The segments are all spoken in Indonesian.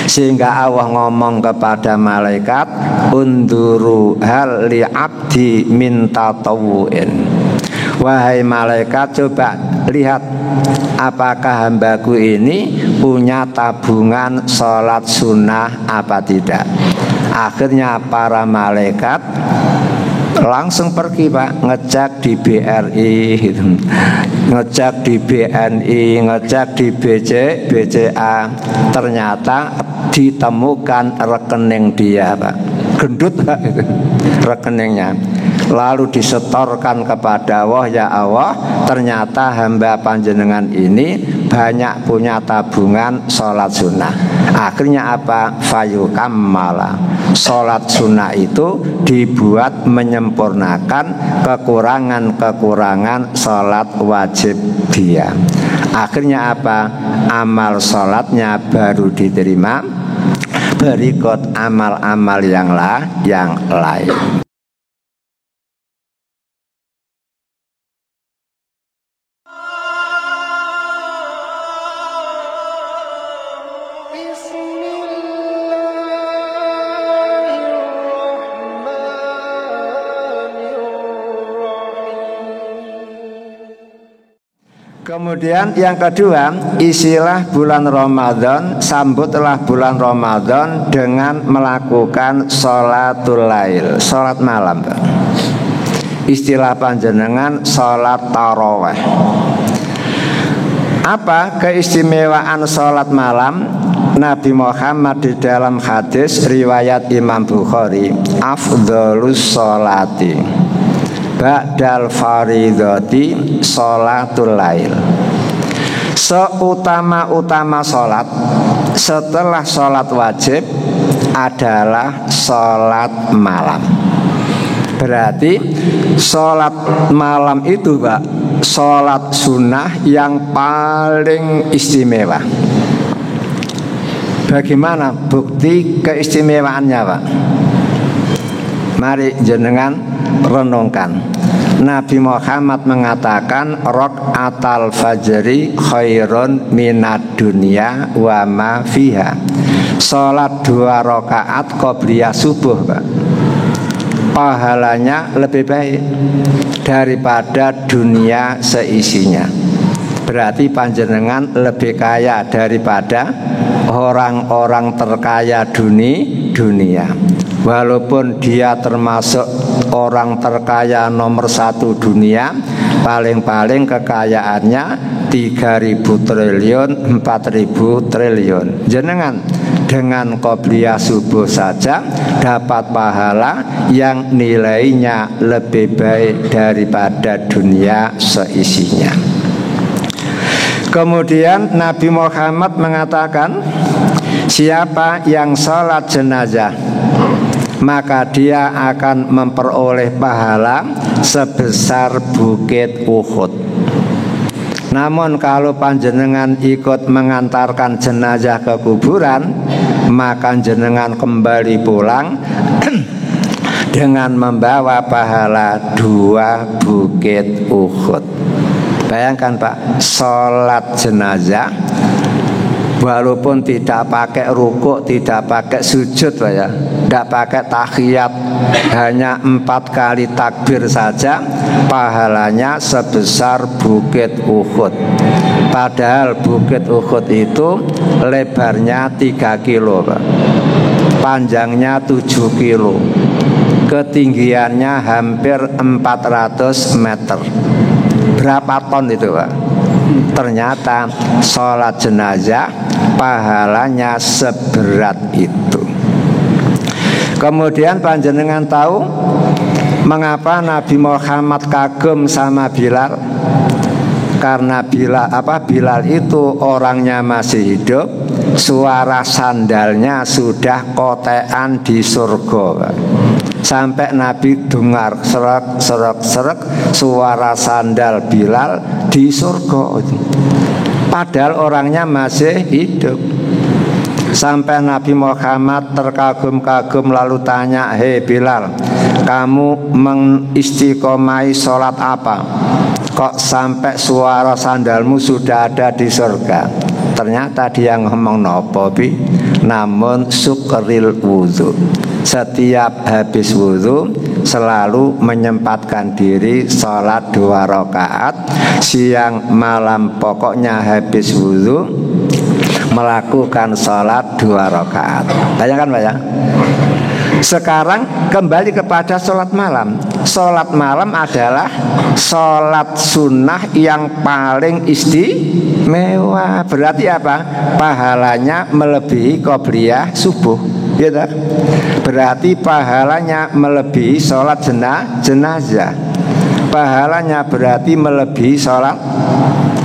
Sehingga Allah ngomong kepada malaikat, unduru hal li abdi min tatawu'in. Wahai malaikat, coba lihat apakah hambaku ini punya tabungan sholat sunnah apa tidak. Akhirnya para malaikat langsung pergi Pak, ngecek di BRI gitu. Ngecek di BNI, ngecek di BCA. Ternyata ditemukan rekening dia Pak, gendut Pak itu rekeningnya. Lalu disetorkan kepada Allah, ya Allah, ternyata hamba panjenengan ini banyak punya tabungan sholat sunnah. Akhirnya apa? Fayukammala. Sholat sunnah itu dibuat menyempurnakan kekurangan-kekurangan sholat wajib dia. Akhirnya apa? Amal sholatnya baru diterima, berikut amal-amal yang lain. Kemudian yang kedua, isilah bulan Ramadan, sambutlah bulan Ramadan dengan melakukan sholatul lail, sholat malam. Istilah panjenengan sholat tarawih. Apa keistimewaan sholat malam? Nabi Muhammad di dalam hadis riwayat Imam Bukhari, afdhalus sholati ba'dal faridati sholatul lail. Seutama-utama sholat setelah sholat wajib adalah sholat malam. Berarti sholat malam itu Pak, sholat sunnah yang paling istimewa. Bagaimana bukti keistimewaannya Pak? Mari jenengan renungkan. Nabi Muhammad mengatakan raqatal fajri khairun minad dunya wa ma fiha. Salat 2 rakaat qobliyah subuh Pak, pahalanya lebih baik daripada dunia seisinya. Berarti panjenengan lebih kaya daripada orang-orang terkaya dunia. Walaupun dia termasuk orang terkaya nomor 1 dunia, paling-paling kekayaannya 3.000 triliun, 4.000 triliun. Jenengan dengan qobliyah subuh saja dapat pahala yang nilainya lebih baik daripada dunia seisinya. Kemudian Nabi Muhammad mengatakan, siapa yang sholat jenazah maka dia akan memperoleh pahala sebesar bukit Uhud. Namun kalau panjenengan ikut mengantarkan jenazah ke kuburan, maka jenengan kembali pulang dengan membawa pahala 2 bukit Uhud. Bayangkan Pak, sholat jenazah walaupun tidak pakai rukuk, tidak pakai sujud Pak ya, tidak pakai tahiyat, hanya 4 kali takbir saja, pahalanya sebesar bukit Uhud. Padahal bukit Uhud itu lebarnya 3 kilo Pak, panjangnya 7 kilo, ketinggiannya hampir 400 meter. Berapa ton itu Pak? Ternyata sholat jenazah pahalanya seberat itu. Kemudian panjenengan tahu mengapa Nabi Muhammad kagum sama Bilal? Karena Bilal itu orangnya masih hidup, suara sandalnya sudah kotean di surga Pak. Sampai Nabi dengar serak suara sandal Bilal di surga. Padahal orangnya masih hidup. Sampai Nabi Muhammad terkagum-kagum lalu tanya, hei Bilal, kamu mengistiqomai sholat apa? Kok sampai suara sandalmu sudah ada di surga? Ternyata dia ngomong nopo bi, namun syukril wudhu. Setiap habis wudhu selalu menyempatkan diri sholat 2 rakaat siang malam, pokoknya habis wudhu melakukan sholat 2 rakaat. Bayangkan Pak ya. Sekarang kembali kepada sholat malam. Sholat malam adalah sholat sunnah yang paling istimewa. Berarti apa? Pahalanya melebihi qobliyah subuh, gitu. Berarti pahalanya melebihi sholat jenazah. Pahalanya berarti melebihi sholat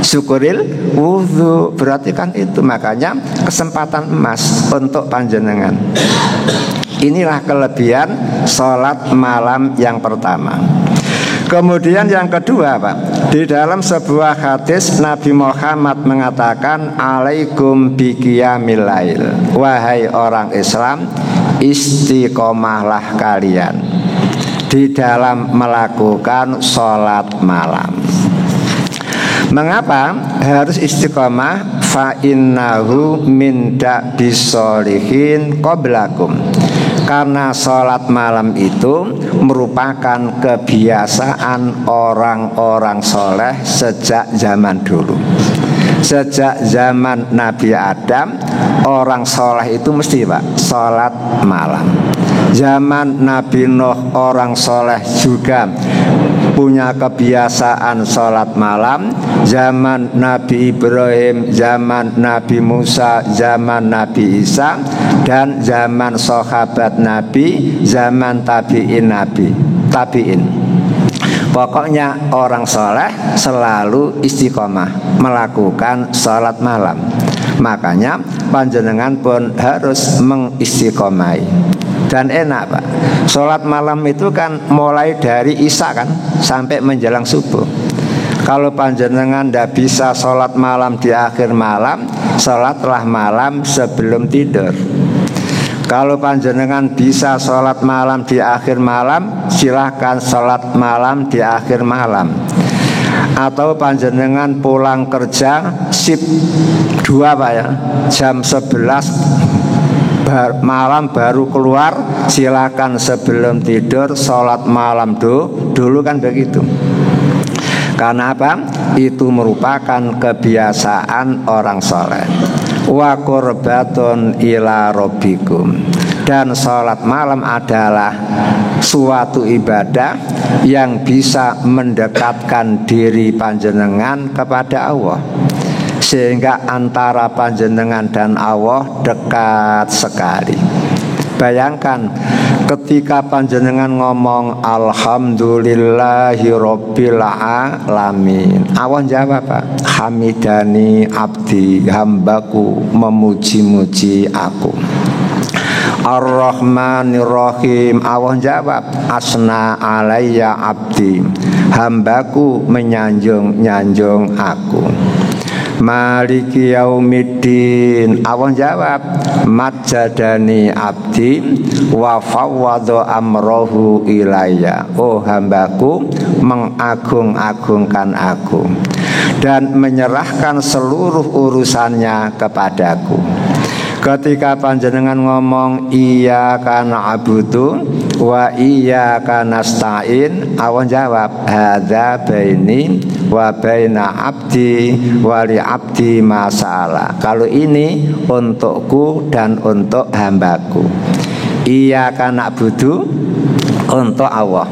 syukuril wudhu. Berarti kan itu, makanya kesempatan emas untuk panjenengan. Inilah kelebihan sholat malam yang pertama. Kemudian yang kedua Pak, di dalam sebuah hadis Nabi Muhammad mengatakan, alaikum biqiyamil lail, wahai orang Islam, istiqomahlah kalian di dalam melakukan sholat malam. Mengapa harus istiqomah? Fa innahu min da'bis-sholihin qablakum. Karena sholat malam itu merupakan kebiasaan orang-orang soleh sejak zaman dulu. Sejak zaman Nabi Adam, orang soleh itu mesti Pak sholat malam. Zaman Nabi Nuh, orang soleh juga punya kebiasaan sholat malam. Zaman Nabi Ibrahim, zaman Nabi Musa, zaman Nabi Isa, dan zaman sahabat Nabi, zaman tabi'in tabi'in. Pokoknya orang soleh selalu istiqomah melakukan sholat malam. Makanya panjenengan pun harus mengistiqomai. Dan enak Pak, sholat malam itu kan mulai dari isya kan sampai menjelang subuh. Kalau panjenengan tidak bisa sholat malam di akhir malam, sholatlah malam sebelum tidur. Kalau panjenengan bisa sholat malam di akhir malam, silahkan sholat malam di akhir malam. Atau panjenengan pulang kerja shift 2 Pak ya, jam 11 malam baru keluar, silakan sebelum tidur sholat malam dulu kan begitu. Karena apa? Itu merupakan kebiasaan orang soleh. Wa qurbatun ila rabbikum. Dan sholat malam adalah suatu ibadah yang bisa mendekatkan diri panjenengan kepada Allah, sehingga antara panjenengan dan Allah dekat sekali. Bayangkan ketika panjenengan ngomong alhamdulillahi rabbil alamin, Allah jawab Pak, hamidani abdi, hambaku memuji-muji aku. Ar-Rahmanir Rahim, Allah jawab asna alayya abdi, hambaku menyanjung aku. Maliki yaumiddin, Allah jawab majjadani abdi wa fawwadha amrohu ilayya, oh hambaku mengagung-agungkan aku dan menyerahkan seluruh urusannya kepadaku. Ketika panjenengan ngomong iyyaka na'budu wa iyyaka nasta'in, Allah jawab hadza baini wa baina abdi wa li abdi masa'ala. Kalau ini untukku dan untuk hambaku. Iyyaka na'budu untuk Allah,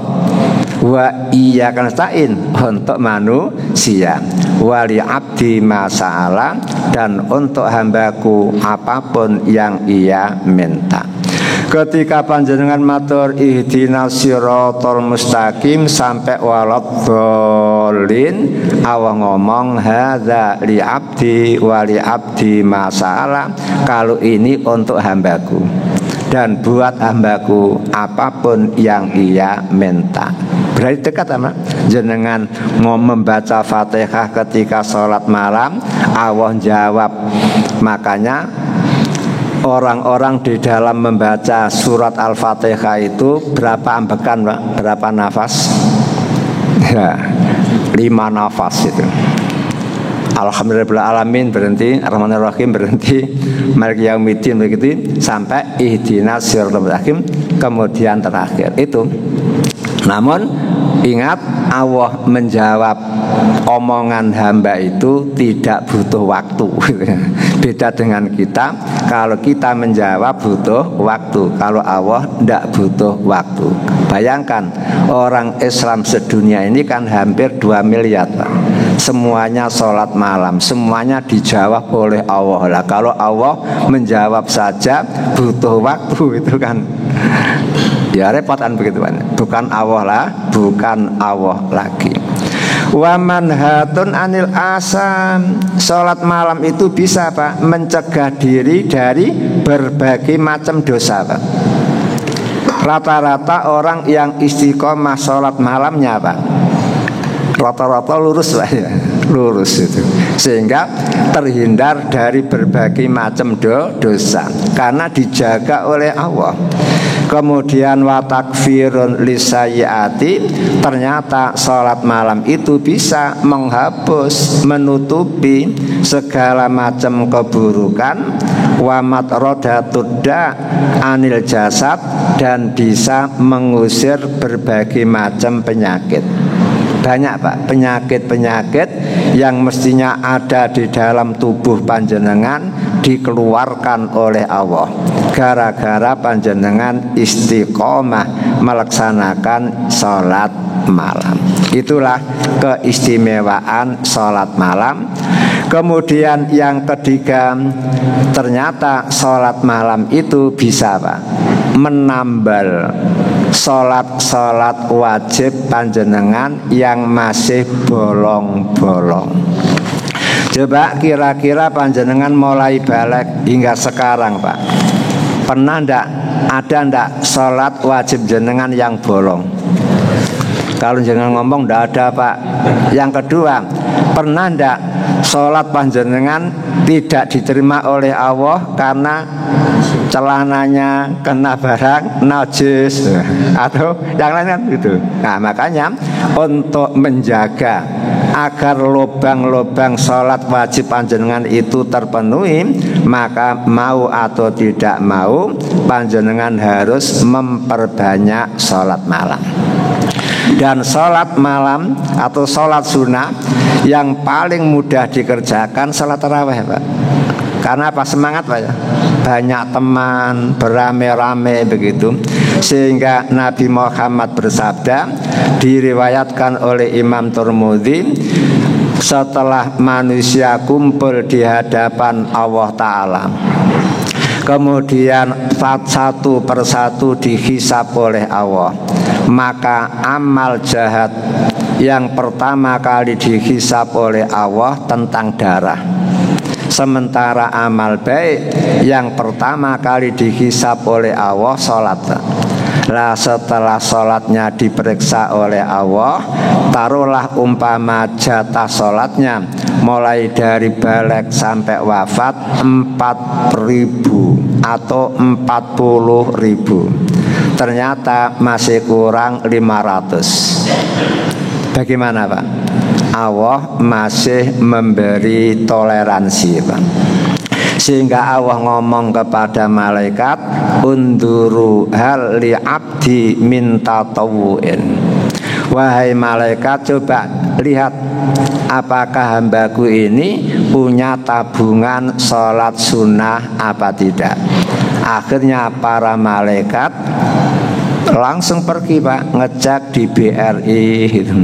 wa iyyaka nasta'in untuk manusia, wa li abdi masa'ala dan untuk hambaku apapun yang ia minta. Ketika panjenengan matur ihdinas siratal mustaqim sampai waladhdallin, Allah ngomong hadza li abdi wa li abdi masa'ala, kalau ini untuk hambaku dan buat hambaku apapun yang ia minta. Berarti dekat sama jenengan mau membaca Fatihah ketika sholat malam, Allah jawab. Makanya orang-orang di dalam membaca surat Al-Fatihah itu berapa ambekan Pak? Berapa nafas? Ya, 5 nafas itu. Alhamdulillahirabbil alamin berhenti, Ar-Rahmanir Rahim berhenti, Maliki Yaumiddin begitu sampai ihdinas siratal mustaqim kemudian terakhir itu. Namun ingat, Allah menjawab omongan hamba itu tidak butuh waktu. Beda dengan kita, kalau kita menjawab butuh waktu, kalau Allah tidak butuh waktu. Bayangkan orang Islam sedunia ini kan hampir 2 miliar Pak. Semuanya sholat malam, semuanya dijawab oleh Allah. Lah kalau Allah menjawab saja butuh waktu itu kan ya repot kan begitu kan. Bukan Allah lah, bukan Allah lagi. Wa manhatun anil asam. Salat malam itu bisa Pak mencegah diri dari berbagai macam dosa Pak. Rata-rata orang yang istiqomah salat malamnya Pak, rata-rata lurus Pak ya, lurus itu, sehingga terhindar dari berbagai macam dosa karena dijaga oleh Allah. Kemudian wa takfirun lisayyiati, ternyata sholat malam itu bisa menghapus, menutupi segala macam keburukan. Wa matrodatuda anil jasad, dan bisa mengusir berbagai macam penyakit. Banyak Pak penyakit-penyakit yang mestinya ada di dalam tubuh panjenengan dikeluarkan oleh Allah gara-gara panjenengan istiqomah melaksanakan sholat malam. Itulah keistimewaan sholat malam. Kemudian yang ketiga, ternyata sholat malam itu bisa Pak menambal sholat wajib panjenengan yang masih bolong-bolong. Coba kira-kira panjenengan mulai balik hingga sekarang Pak, pernah ada sholat wajib jenengan yang bolong? Kalau jenengan ngomong ndak ada Pak. Yang kedua, pernah ndak sholat panjenengan tidak diterima oleh Allah karena celananya kena barang najis atau yang lain kan gitu. Nah makanya untuk menjaga agar lubang-lubang sholat wajib panjenengan itu terpenuhi, maka mau atau tidak mau panjenengan harus memperbanyak sholat malam. Dan sholat malam atau sholat sunnah yang paling mudah dikerjakan sholat tarawih Pak. Karena apa? Semangat Pak ya, banyak teman, beramai-ramai begitu. Sehingga Nabi Muhammad bersabda, diriwayatkan oleh Imam Tirmidzi, setelah manusia kumpul di hadapan Allah Ta'ala, kemudian satu persatu dihisab oleh Allah, maka amal jahat yang pertama kali dihisab oleh Allah tentang darah. Sementara amal baik yang pertama kali dihisab oleh Allah sholat. Lah setelah sholatnya diperiksa oleh Allah, taruhlah umpama jatah sholatnya mulai dari balik sampai wafat 4.000 atau 40.000, ternyata masih kurang 500. Bagaimana Pak? Allah masih memberi toleransi Pak. Sehingga Allah ngomong kepada malaikat, unduru hal li abdi min tatawu'in. Wahai malaikat, coba lihat apakah hambaku ini punya tabungan sholat sunnah apa tidak. Akhirnya para malaikat langsung pergi Pak, ngecek di BRI gitu,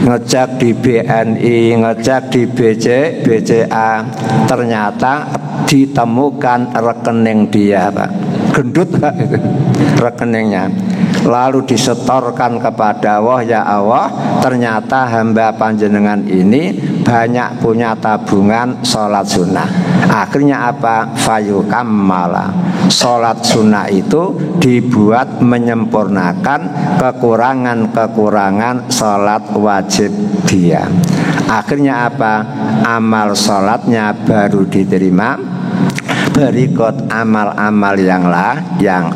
ngecek di BNI, ngecek di BCA. Ternyata ditemukan rekening dia Pak, gendut Pak itu rekeningnya. Lalu disetorkan kepada Allah, ya Allah, ternyata hamba panjenengan ini banyak punya tabungan sholat sunnah. Akhirnya apa? Fayukammala, sholat sunnah itu dibuat menyempurnakan kekurangan-kekurangan sholat wajib dia. Akhirnya apa? Amal sholatnya baru diterima, berikut amal-amal yang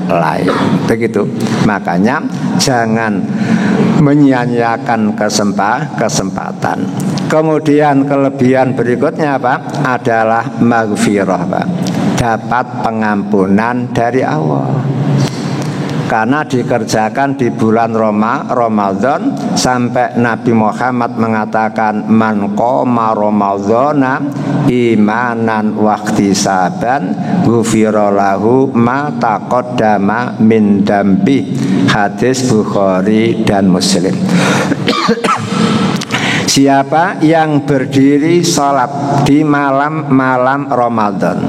lain. Begitu. Makanya jangan menyia-nyiakan kesempatan. Kemudian kelebihan berikutnya apa? Adalah maghfirah, Pak. Dapat pengampunan dari Allah. Karena dikerjakan di bulan Ramadan, sampai Nabi Muhammad mengatakan man qoma ramadhana imanan wahtisaban ghufira lahu ma taqaddama min dambi. Hadis Bukhari dan Muslim. Siapa yang berdiri sholat di malam-malam Ramadan,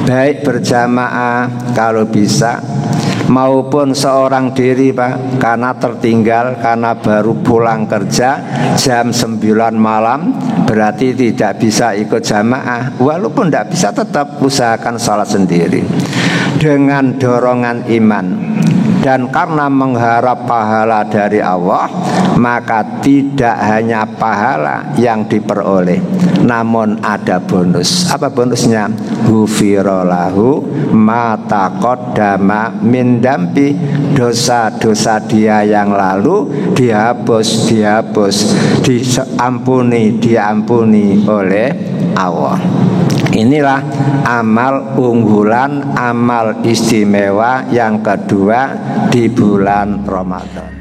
baik berjamaah kalau bisa, maupun seorang diri, Pak, karena tertinggal, karena baru pulang kerja jam 9 malam, berarti tidak bisa ikut jamaah. Walaupun tidak bisa, tetap usahakan sholat sendiri dengan dorongan iman. Dan karena mengharap pahala dari Allah, maka tidak hanya pahala yang diperoleh, namun ada bonus. Apa bonusnya? Ghufira lahu ma taqaddama min dambi. Dosa-dosa dia yang lalu dihapus, diampuni oleh Allah. Inilah amal unggulan, amal istimewa yang kedua di bulan Ramadan.